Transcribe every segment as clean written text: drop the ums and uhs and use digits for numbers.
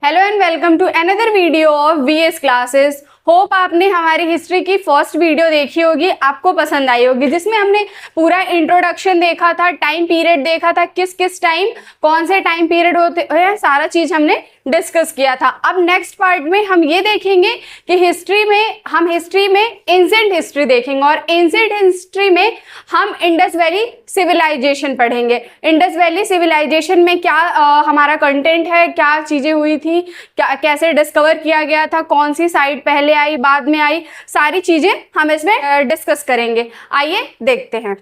Hello and welcome to another video of VS classes. Hope आपने हमारी history की first video देखी होगी, आपको पसंद आई होगी, जिसमें हमने पूरा इंट्रोडक्शन देखा था, टाइम पीरियड देखा था, किस किस टाइम कौन से टाइम पीरियड होते हैं, सारा चीज हमने डिस्कस किया था। अब नेक्स्ट पार्ट में हम ये देखेंगे कि हिस्ट्री में एंशिएंट हिस्ट्री देखेंगे और एंशिएंट हिस्ट्री में हम इंडस वैली सिविलाइजेशन पढ़ेंगे। इंडस वैली सिविलाइजेशन में क्या हमारा कंटेंट है, क्या चीजें हुई थी, क्या कैसे डिस्कवर किया गया था, कौन सी साइट पहले आई बाद में आई, सारी चीजें हम इसमें डिस्कस करेंगे। आइए देखते हैं।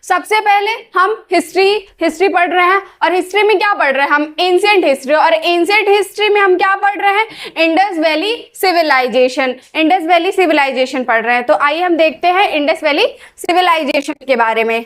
सबसे पहले हम हिस्ट्री पढ़ रहे हैं और हिस्ट्री में क्या पढ़ रहे हैं हम? Ancient history. और एंशिएंट हिस्ट्री में हम क्या पढ़ रहे हैं? इंडस वैली सिविलाइजेशन पढ़ रहे हैं। तो आइए हम देखते हैं इंडस वैली सिविलाइजेशन के बारे में।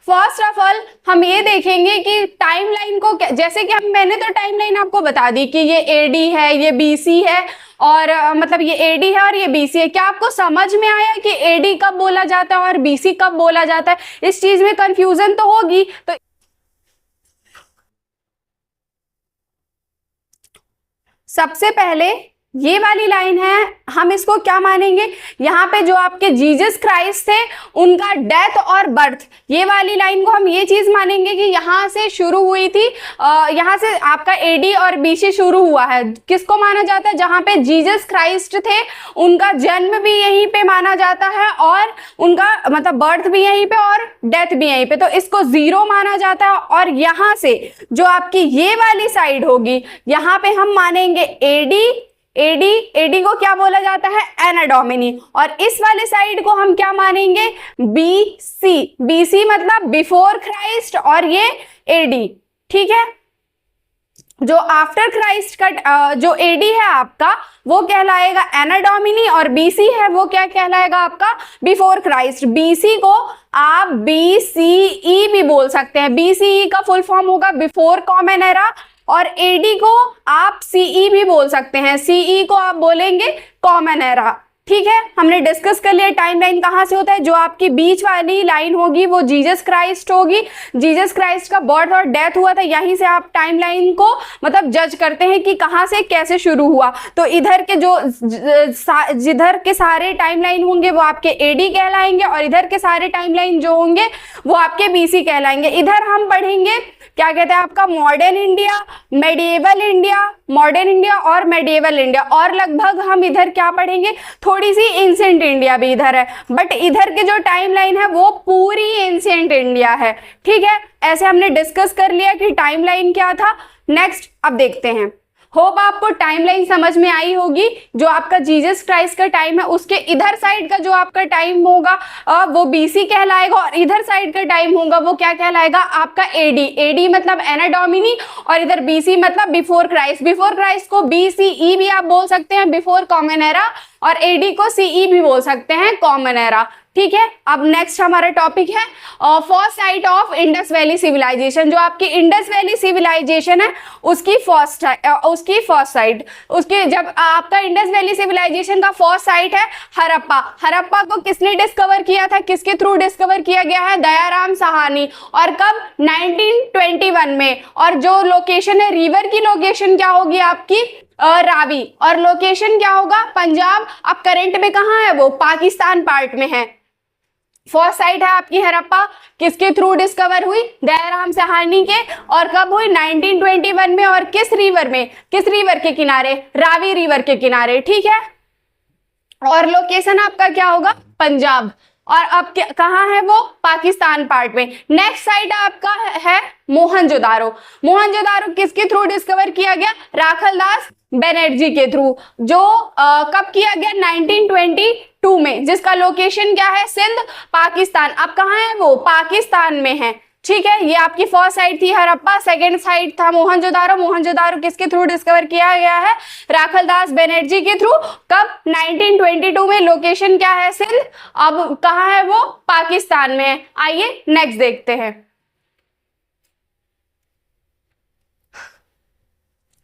फर्स्ट ऑफ ऑल हम ये देखेंगे कि टाइमलाइन को, जैसे कि मैंने तो टाइमलाइन आपको बता दी कि ये एडी है, ये बीसी है, और मतलब ये एडी है और ये बीसी है। क्या आपको समझ में आया कि एडी कब बोला जाता है और बीसी कब बोला जाता है? इस चीज में कंफ्यूजन तो होगी। तो सबसे पहले ये वाली लाइन है, हम इसको क्या मानेंगे? यहाँ पे जो आपके जीसस क्राइस्ट थे उनका डेथ और बर्थ, ये वाली लाइन को हम ये चीज मानेंगे कि यहाँ से शुरू हुई थी, यहाँ से आपका एडी और बीसी शुरू हुआ है। किसको माना जाता है? जहाँ पे जीसस क्राइस्ट थे उनका जन्म भी यहीं पे माना जाता है और उनका मतलब बर्थ भी यहीं पे और डेथ भी यहीं पे, तो इसको 0 माना जाता है। और यहाँ से जो आपकी ये वाली साइड होगी, यहाँ पे हम मानेंगे एडी को क्या बोला जाता है? एना डोमिनी। और इस वाले साइड को हम क्या मानेंगे? बीसी मतलब बिफोर क्राइस्ट, और ये एडी। ठीक है, जो आफ्टर क्राइस्ट का जो एडी है आपका वो कहलाएगा एना डोमिनी, और बीसी है वो क्या कहलाएगा आपका? Before Christ. बीसी को आप बीसीई भी बोल सकते हैं। बीसीई का फुल फॉर्म होगा बिफोर कॉमन एरा, और एडी को आप सीई भी बोल सकते हैं। सीई को आप बोलेंगे कॉमन एरा। ठीक है, हमने डिस्कस कर लिया टाइमलाइन कहाँ से होता है। जो आपकी बीच वाली लाइन होगी वो जीसस क्राइस्ट होगी। जीसस क्राइस्ट का बर्थ और डेथ हुआ था, यहीं से आप टाइमलाइन को मतलब जज करते हैं कि कहाँ से कैसे शुरू हुआ। तो इधर के जिधर के सारे टाइमलाइन होंगे वो आपके एडी कहलाएंगे, और इधर के सारे टाइमलाइन जो होंगे वो आपके बीसी कहलाएंगे। इधर हम पढ़ेंगे क्या कहते हैं आपका modern India, medieval India, modern India और मेडिएवल इंडिया। और लगभग हम इधर क्या पढ़ेंगे? थोड़ी सी एंशिएंट इंडिया भी इधर है, बट इधर के जो टाइमलाइन है वो पूरी एंशिएंट इंडिया है। ठीक है, ऐसे हमने डिस्कस कर लिया कि टाइमलाइन क्या था। नेक्स्ट अब देखते हैं। होप आपको टाइमलाइन समझ में आई होगी। जो आपका जीसस क्राइस्ट का टाइम है उसके इधर साइड का जो आपका टाइम होगा वो बीसी कहलाएगा, और इधर साइड का टाइम होगा वो क्या कहलाएगा? आपका एडी। एडी मतलब एना डोमिनी, और इधर बीसी मतलब बिफोर क्राइस्ट। बिफोर क्राइस्ट को बीसीई भी आप बोल सकते हैं, बिफोर कॉमन एरा, और एडी को सीई भी बोल सकते हैं, कॉमन एरा। ठीक है, अब नेक्स्ट हमारा टॉपिक है first site of Indus valley civilization. जो आपकी इंडस वैली सिविलाइजेशन है उसकी फर्स्ट साइट, उसके जब आपका इंडस वैली सिविलाइजेशन का फर्स्ट साइट है हड़प्पा। हड़प्पा को किसने डिस्कवर किया था? किसके थ्रू डिस्कवर किया गया है? दयाराम साहनी। और कब? 1921 में। और जो लोकेशन है, रिवर की लोकेशन क्या होगी आपकी? रावी। और लोकेशन क्या होगा? पंजाब। अब करंट में कहाँ है वो? पाकिस्तान पार्ट में है। फर्स्ट साइट है आपकी हड़प्पा, किसके थ्रू डिस्कवर हुई? दयाराम साहनी के। और कब हुई? 1921 में। और किस रिवर में? किस रिवर के किनारे? रावी रिवर के किनारे। ठीक है, और लोकेशन आपका क्या होगा? पंजाब। और अब कहाँ है वो? पाकिस्तान पार्ट में। नेक्स्ट साइट आपका है मोहनजोदारो। मोहनजोदारो किसके थ्रू डिस्कवर किया गया? राखलदास बनर्जी के थ्रू। जो कब किया गया? 1922 में, जिसका लोकेशन क्या है? सिंध, पाकिस्तान। अब कहाँ है वो? पाकिस्तान में है। ठीक है, ये आपकी फर्स्ट साइट थी हड़प्पा। सेकंड साइट था मोहनजोदारो। मोहनजोदारो किसके थ्रू डिस्कवर किया गया है? राखलदास बनर्जी के थ्रू। कब? 1922 में। लोकेशन क्या है? सिंध। अब कहाँ है वो? पाकिस्तान में है। आइए नेक्स्ट देखते हैं।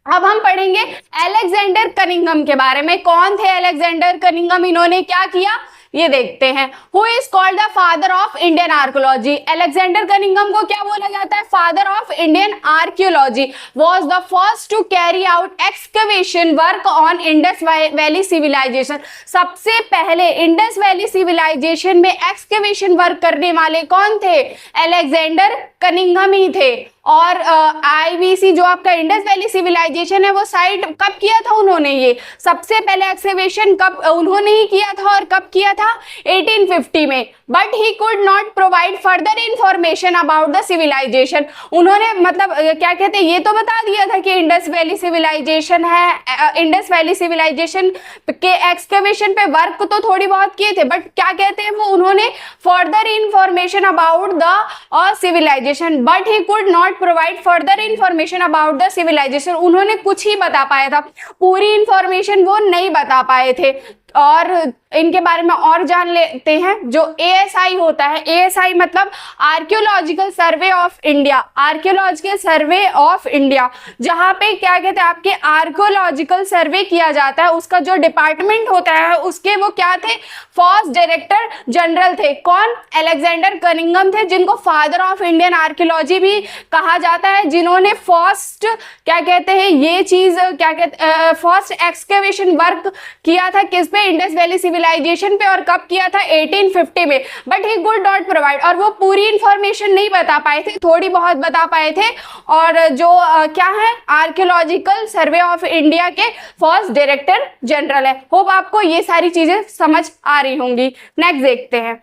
अब हम पढ़ेंगे अलेक्जेंडर कनिंघम के बारे में। कौन थे अलेक्जेंडर कनिंघम? इन्होंने क्या किया? ये देखते हैं। Who is called the father of Indian archaeology? Alexander Cunningham को क्या बोला जाता है? Father of Indian archaeology. Was the first to carry out excavation work on Indus valley civilization. सबसे पहले इंडस वैली सिविलाइजेशन में एक्सकवेशन वर्क करने वाले कौन थे? अलेक्जेंडर कनिंघम ही थे। और आईवीसी जो आपका इंडस वैली सिविलाइजेशन है वो साइट कब किया था उन्होंने? ये सबसे पहले एक्सकवेशन कब उन्होंने ही किया था और कब किया था? 1850 में। But he could not provide further information about the civilization. उन्होंने मतलब क्या कहते हैं, ये तो बता दिया था कि इंडस वैली सिविलाइजेशन है, इंडस वैली सिविलाइजेशन के एक्सकवेशन पे वर्क तो थोड़ी बहुत किए थे, बट क्या कहते हैं वो, उन्होंने further information about the civilization, but he could not provide further information about the civilization. उन्होंने कुछ ही बता पाया था, पूरी इंफॉर्मेशन वो नहीं बता पाए थे। और इनके बारे में और जान लेते हैं। जो एएसआई होता है, एएसआई मतलब archaeological survey of India, archaeological survey of India, जहां पे क्या कहते हैं आपके आर्कियोलॉजिकल सर्वे किया जाता है, उसका जो डिपार्टमेंट होता है उसके वो क्या थे? फर्स्ट डायरेक्टर जनरल थे। कौन? अलेक्जेंडर कनिंघम थे, जिनको फादर ऑफ इंडियन आर्कियोलॉजी भी कहा जाता है, जिन्होंने फर्स्ट क्या कहते हैं ये चीज क्या कहते फर्स्ट एक्सकवेशन वर्क किया था किस पे? इंडस वैली सिविलाइजेशन पे। और कब किया था? 1850 में। But he could not provide, और वो पूरी इंफॉर्मेशन नहीं बता पाए थे, थोड़ी बहुत बता पाए थे। और जो क्या है आर्कियोलॉजिकल सर्वे ऑफ इंडिया के फर्स्ट डायरेक्टर जनरल है। होप आपको ये सारी चीजें समझ आ रही होंगी। नेक्स्ट देखते हैं,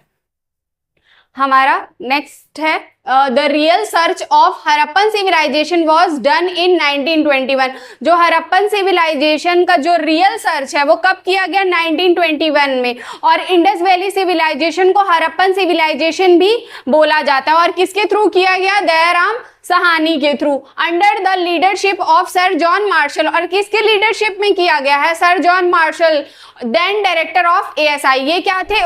हमारा नेक्स्ट है the real search of Harappan civilization was done in 1921। जो हरप्पन सिविलाइजेशन का जो रियल सर्च है वो कब किया गया? 1921 में। और इंडस वैली सिविलाइजेशन को हरप्पन सिविलाइजेशन भी बोला जाता है। और किसके थ्रू किया गया? दयाराम सहानी के through, under the leadership of sir John Marshall. और किसके लीडरशिप में किया गया है? Sir John Marshall, then director of ASI. ये क्या थे?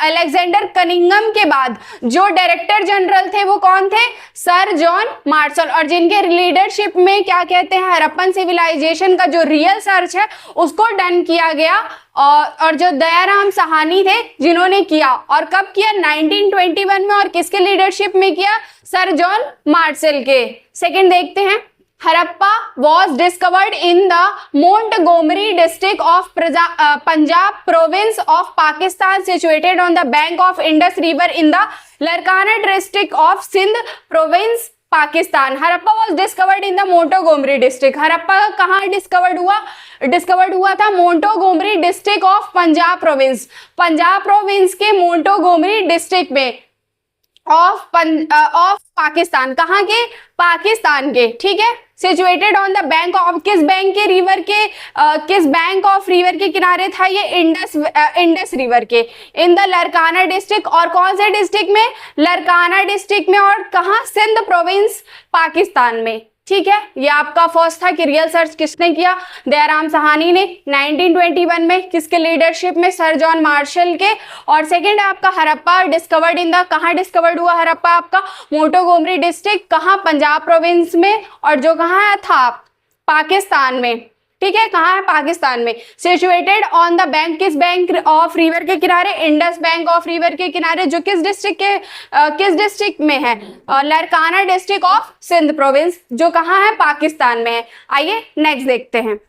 अलेक्जेंडर कनिंघम के बाद जो डायरेक्टर जनरल थे वो कौन थे? Sir John Marshall. और जिनके लीडरशिप में क्या कहते हैं हरप्पन सिविलाइजेशन का जो रियल सर्च है उसको डन किया गया। और जो दयाराम सहानी थे जिन्होंने किया, और कब किया? 1921 में। और किसके लीडरशिप में किया? सर जॉन मार्शल के। सेकंड देखते हैं, Harappa was discovered in the Montgomery district of Punjab province of Pakistan, situated on the bank of Indus river in the Larkana district of Sindh province Pakistan. Harappa was discovered in the Montgomery district. Harappa कहाँ discovered हुआ? Discovered हुआ था Montgomery district of Punjab province, Punjab province के Montgomery district में of Pakistan. कहाँ के? पाकिस्तान के, ठीक है। Situated on the bank of, किस बैंक के रिवर के किस बैंक ऑफ रिवर के किनारे था ये? इंडस रिवर के, इन द लरकाना डिस्ट्रिक्ट। और कौन से डिस्ट्रिक्ट में? लरकाना डिस्ट्रिक्ट में। और कहाँ? सिंध प्रोविंस पाकिस्तान में, ठीक है। ये आपका फर्स्ट था कि रियल सर्च किसने किया? दयाराम सहानी ने 1921 में। किसके लीडरशिप में? सर जॉन मार्शल के। और सेकंड आपका हरप्पा डिस्कवर्ड इन द, कहाँ डिस्कवर्ड हुआ हरप्पा आपका? मोंटगोमरी डिस्ट्रिक्ट, कहाँ? पंजाब प्रोविंस में। और जो कहाँ था? पाकिस्तान में, ठीक है। कहाँ है? पाकिस्तान में। सिचुएटेड ऑन द बैंक, किस बैंक ऑफ रिवर के किनारे? इंडस बैंक ऑफ रिवर के किनारे, जो किस डिस्ट्रिक्ट के किस डिस्ट्रिक्ट में है? Larkana district of Sindh province, जो कहाँ है? पाकिस्तान में है। आइए नेक्स्ट देखते हैं।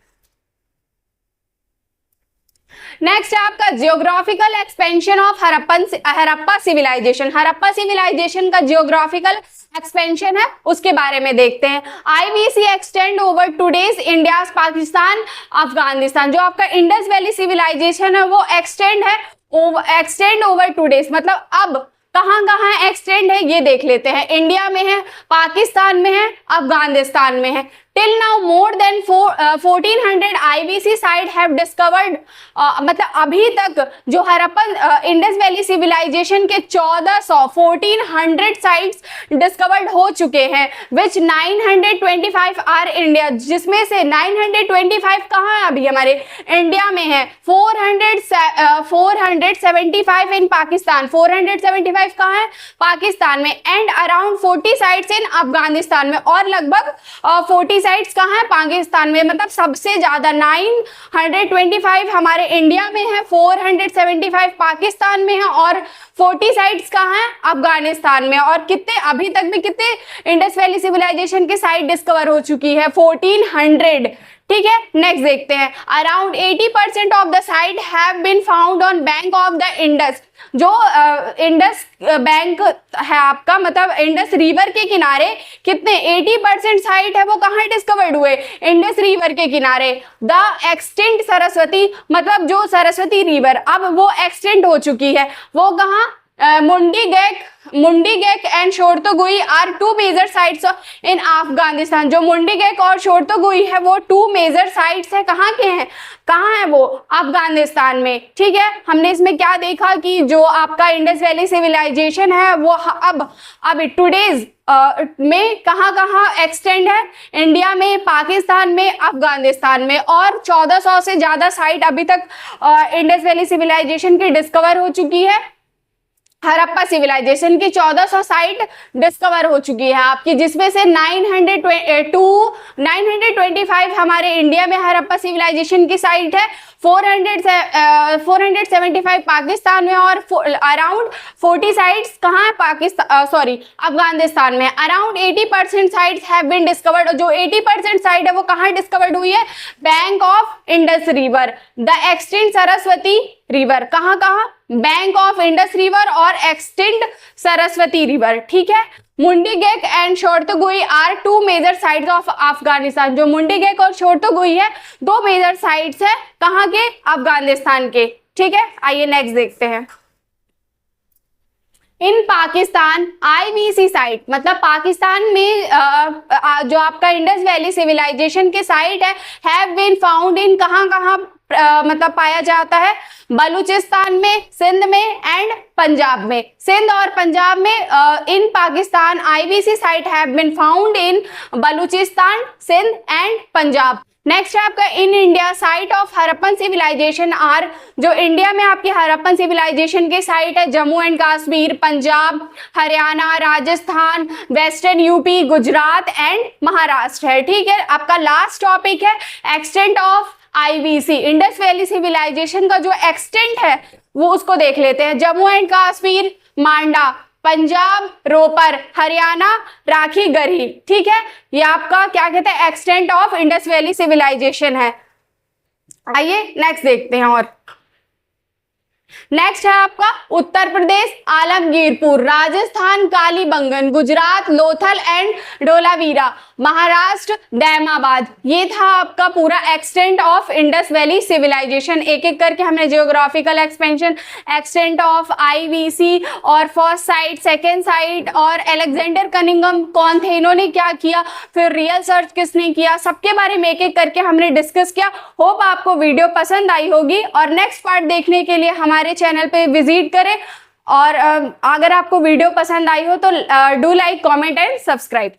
नेक्स्ट है आपका geographical expansion of Harappa civilization. Harappa civilization का जियोग्राफिकल एक्सपेंशन है उसके बारे में देखते हैं। IVC extend over today's India, Pakistan, Afghanistan. जो आपका इंडस वैली सिविलाइजेशन है वो एक्सटेंड ओवर टुडेज, मतलब अब कहाँ कहाँ एक्सटेंड है ये देख लेते हैं। इंडिया में है, पाकिस्तान में है, अफगानिस्तान में है। Till now more than 1400 IVC site have discovered, मतलब अभी तक जो हरप्पन इंडस वैली सिविलाइजेशन के 1400 साइट्स डिस्कवर्ड हो चुके हैं, विच 925 आर इंडिया, जिसमें से 925 कहाँ है? अभी हमारे इंडिया में है। 475 इन पाकिस्तान, 475 कहाँ है? पाकिस्तान में। And around 40 sites in Afghanistan में, और लगभग 40 साइट्स कहाँ है? पाकिस्तान में। मतलब सबसे ज्यादा 925 हमारे इंडिया में है, 475 पाकिस्तान में है और 40 साइट्स कहाँ है? अफगानिस्तान में। और कितने अभी तक में कितने इंडस वैली सिविलाइजेशन की साइट डिस्कवर हो चुकी है? 1400। ठीक है, नेक्स्ट देखते हैं। Around 80% of the site have been found on bank of the Indus. जो इंडस बैंक है आपका, मतलब इंडस रिवर के किनारे कितने 80% साइट है वो कहाँ डिस्कवर्ड हुए? इंडस रिवर के किनारे। द एक्सटेंट सरस्वती, मतलब जो सरस्वती रिवर अब वो एक्सटेंट हो चुकी है, वो कहाँ? Mundigak and Shortugai are two major sites in Afghanistan. जो मुंडीगेक और शोरतुगुई है वो टू मेजर साइट्स है, कहाँ के हैं? कहाँ है वो? अफगानिस्तान में। ठीक है, हमने इसमें क्या देखा कि जो आपका इंडस वैली सिविलाइजेशन है वो अब टुडेज में कहाँ कहाँ एक्सटेंड है? इंडिया में, पाकिस्तान में, अफगानिस्तान में। और 1400 से ज्यादा साइट अभी तक इंडस वैली सिविलाइजेशन की डिस्कवर हो चुकी है। हड़प्पा सिविलाइजेशन की 1400 साइट डिस्कवर हो चुकी है आपकी, जिसमें से 925 हमारे इंडिया में हड़प्पा सिविलाइजेशन की साइट है, 475 पाकिस्तान में और अराउंड 40 साइट्स कहाँ है? अफगानिस्तान में। Around 80% sites have been discovered. जो 80% साइट है वो कहाँ डिस्कवर्ड हुई है? Bank of Indus river, the extent Saraswati river. कहाँ कहाँ? बैंक ऑफ इंडस रिवर और एक्सटेंट सरस्वती रिवर। ठीक है, Mundigak and Shortugai are two major sites of Afghanistan. जो मुंडीगेक और शोरतुगुई है दो मेजर साइट्स है, कहाँ के? अफगानिस्तान के। ठीक है, आइए नेक्स्ट देखते हैं। इन पाकिस्तान IVC साइट, मतलब पाकिस्तान में जो आपका इंडस वैली सिविलाइजेशन के साइट है, हैव बीन फाउंड इन कहाँ कहाँ मतलब पाया जाता है? बलूचिस्तान में, सिंध में एंड पंजाब में। सिंध और पंजाब में in Pakistan IVC site have been found in Baluchistan, Sindh and Punjab. Next है आपका in India site of Harappan civilization are. जो इंडिया में आपकी हड़प्पन सिविलाइजेशन के साइट है Jammu and Kashmir, Punjab, Haryana, Rajasthan, western UP, Gujarat and Maharashtra है। ठीक है, आपका लास्ट टॉपिक है extent of IVC, Indus valley civilization का जो एक्सटेंट है वो उसको देख लेते हैं। जम्मू एंड कश्मीर मांडा, पंजाब रोपर, हरियाणा राखी गढ़ी। ठीक है, ये आपका क्या कहते हैं? Extent of Indus valley civilization है। आइए नेक्स्ट देखते हैं। और नेक्स्ट है आपका उत्तर प्रदेश आलमगीरपुर, राजस्थान कालीबंगन, गुजरात लोथल एंड डोलावीरा, महाराष्ट्र दैमाबाद। ये था आपका पूरा extent of Indus valley civilization. एक एक करके हमने geographical expansion, extent of IVC और फर्स्ट साइट, सेकेंड साइट और अलेक्जेंडर कनिंघम कौन थे, इन्होंने क्या किया, फिर रियल सर्च किसने किया, सबके बारे में एक एक करके हमने डिस्कस किया। होप आपको वीडियो पसंद आई होगी और नेक्स्ट पार्ट देखने के लिए हमारे चैनल पे विजिट करें। और अगर आपको वीडियो पसंद आई हो तो do like, comment and subscribe.